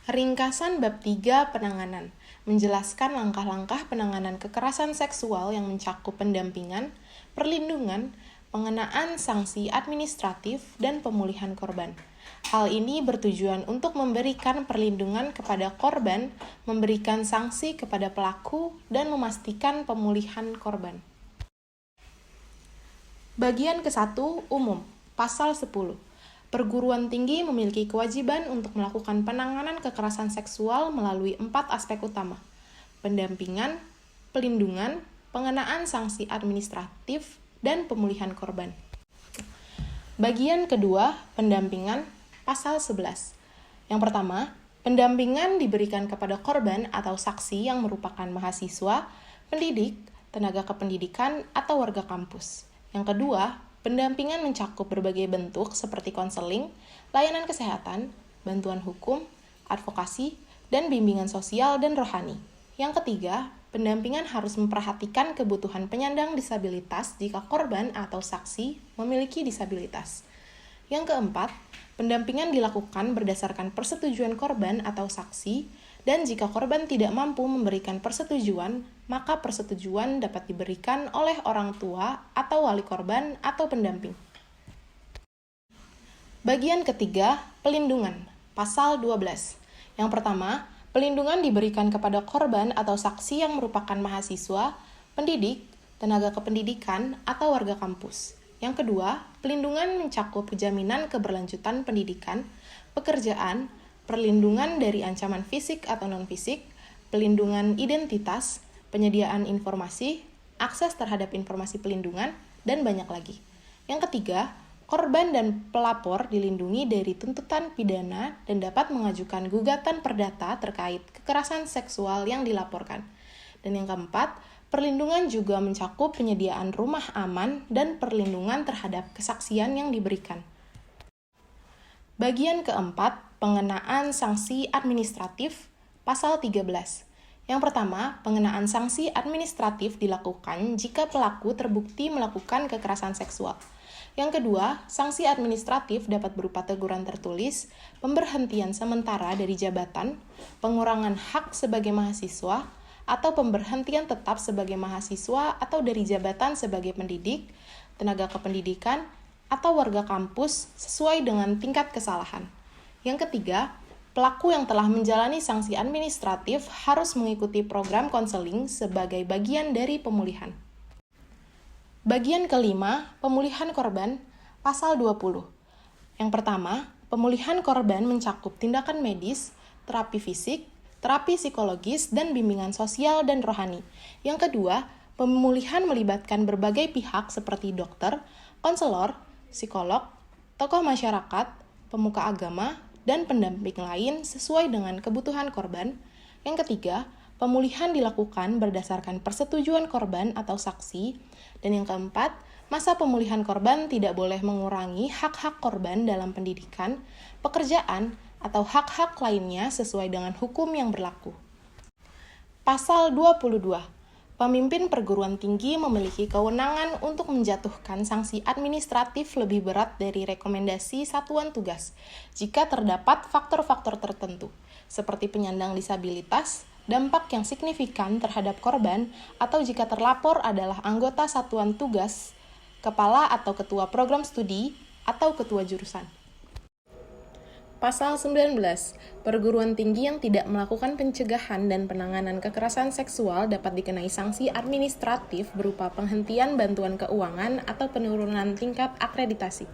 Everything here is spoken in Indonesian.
Ringkasan bab 3 penanganan menjelaskan langkah-langkah penanganan kekerasan seksual yang mencakup pendampingan, perlindungan, pengenaan sanksi administratif, dan pemulihan korban. Hal ini bertujuan untuk memberikan perlindungan kepada korban, memberikan sanksi kepada pelaku, dan memastikan pemulihan korban. Bagian ke-1 umum, pasal 10. Perguruan tinggi memiliki kewajiban untuk melakukan penanganan kekerasan seksual melalui 4 aspek utama: pendampingan, pelindungan, pengenaan sanksi administratif, dan pemulihan korban. Bagian kedua, pendampingan, pasal 11. Yang pertama, pendampingan diberikan kepada korban atau saksi yang merupakan mahasiswa, pendidik, tenaga kependidikan, atau warga kampus. Yang kedua, pendampingan mencakup berbagai bentuk seperti konseling, layanan kesehatan, bantuan hukum, advokasi, dan bimbingan sosial dan rohani. Yang ketiga, pendampingan harus memperhatikan kebutuhan penyandang disabilitas jika korban atau saksi memiliki disabilitas. Yang keempat, pendampingan dilakukan berdasarkan persetujuan korban atau saksi, dan jika korban tidak mampu memberikan persetujuan, maka persetujuan dapat diberikan oleh orang tua atau wali korban atau pendamping. Bagian ketiga, pelindungan, pasal 12. Yang pertama, pelindungan diberikan kepada korban atau saksi yang merupakan mahasiswa, pendidik, tenaga kependidikan, atau warga kampus. Yang kedua, pelindungan mencakup jaminan keberlanjutan pendidikan, pekerjaan, perlindungan dari ancaman fisik atau non-fisik, pelindungan identitas, penyediaan informasi, akses terhadap informasi pelindungan, dan banyak lagi. Yang ketiga, korban dan pelapor dilindungi dari tuntutan pidana dan dapat mengajukan gugatan perdata terkait kekerasan seksual yang dilaporkan. Dan yang keempat, perlindungan juga mencakup penyediaan rumah aman dan perlindungan terhadap kesaksian yang diberikan. Bagian keempat, pengenaan sanksi administratif, pasal 13. Yang pertama, pengenaan sanksi administratif dilakukan jika pelaku terbukti melakukan kekerasan seksual. Yang kedua, sanksi administratif dapat berupa teguran tertulis, pemberhentian sementara dari jabatan, pengurangan hak sebagai mahasiswa, atau pemberhentian tetap sebagai mahasiswa atau dari jabatan sebagai pendidik, tenaga kependidikan, atau warga kampus sesuai dengan tingkat kesalahan. Yang ketiga, pelaku yang telah menjalani sanksi administratif harus mengikuti program konseling sebagai bagian dari pemulihan. Bagian kelima, pemulihan korban, pasal 20. Yang pertama, pemulihan korban mencakup tindakan medis, terapi fisik, terapi psikologis, dan bimbingan sosial dan rohani. Yang kedua, pemulihan melibatkan berbagai pihak seperti dokter, konselor, psikolog, tokoh masyarakat, pemuka agama, dan pendamping lain sesuai dengan kebutuhan korban. Yang ketiga, pemulihan dilakukan berdasarkan persetujuan korban atau saksi. Dan yang keempat, masa pemulihan korban tidak boleh mengurangi hak-hak korban dalam pendidikan, pekerjaan, atau hak-hak lainnya sesuai dengan hukum yang berlaku. Pasal 22. Pemimpin perguruan tinggi memiliki kewenangan untuk menjatuhkan sanksi administratif lebih berat dari rekomendasi satuan tugas jika terdapat faktor-faktor tertentu, seperti penyandang disabilitas, dampak yang signifikan terhadap korban, atau jika terlapor adalah anggota satuan tugas, kepala atau ketua program studi, atau ketua jurusan. Pasal 19. Perguruan tinggi yang tidak melakukan pencegahan dan penanganan kekerasan seksual dapat dikenai sanksi administratif berupa penghentian bantuan keuangan atau penurunan tingkat akreditasi.